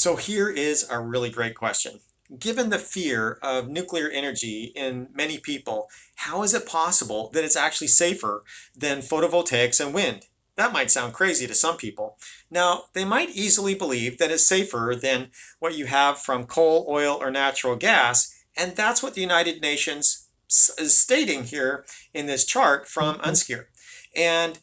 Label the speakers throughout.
Speaker 1: So here is a really great question. Given the fear of nuclear energy in many people, how is it possible that it's actually safer than photovoltaics and wind? That might sound crazy to some people. Now, they might easily believe that it's safer than what you have from coal, oil, or natural gas, and that's what the United Nations is stating here in this chart from UNSCEAR. And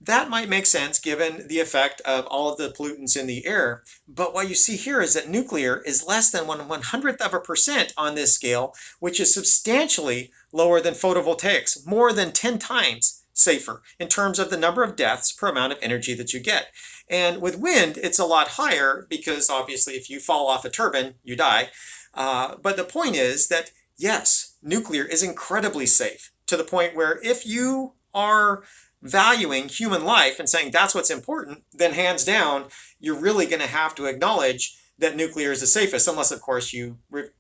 Speaker 1: that might make sense given the effect of all of the pollutants in the air. But what you see here is that nuclear is less than 1/100th of a percent on this scale, which is substantially lower than photovoltaics, more than 10 times safer in terms of the number of deaths per amount of energy that you get. And with wind, it's a lot higher because obviously if you fall off a turbine, you die. But the point is that yes, nuclear is incredibly safe to the point where if you are valuing human life and saying that's what's important, then hands down, you're really going to have to acknowledge that nuclear is the safest, unless of course you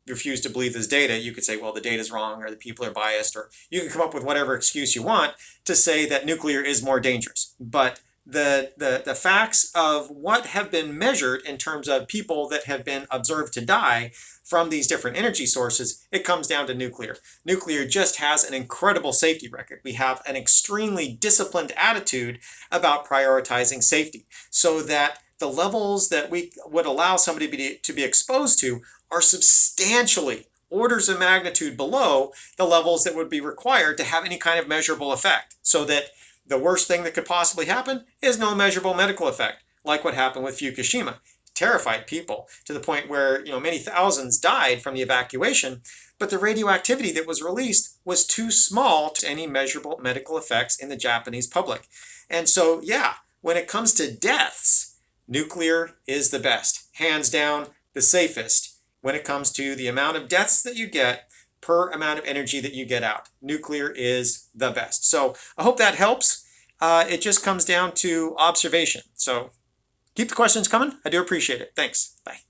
Speaker 1: refuse to believe this data. You could say, well, the data is wrong or the people are biased, or you can come up with whatever excuse you want to say that nuclear is more dangerous. But the facts of what have been measured in terms of people that have been observed to die from these different energy sources, it comes down to nuclear. Nuclear just has an incredible safety record. We have an extremely disciplined attitude about prioritizing safety so that the levels that we would allow somebody to be exposed to are substantially orders of magnitude below the levels that would be required to have any kind of measurable effect, so that the worst thing that could possibly happen is no measurable medical effect, like what happened with Fukushima. Terrified people to the point where many thousands died from the evacuation, but the radioactivity that was released was too small to any measurable medical effects in the Japanese public. And so, yeah, when it comes to deaths, nuclear is the best, hands down the safest when it comes to the amount of deaths that you get per amount of energy that you get out. Nuclear is the best. So I hope that helps. It just comes down to observation. So keep the questions coming. I do appreciate it. Thanks. Bye.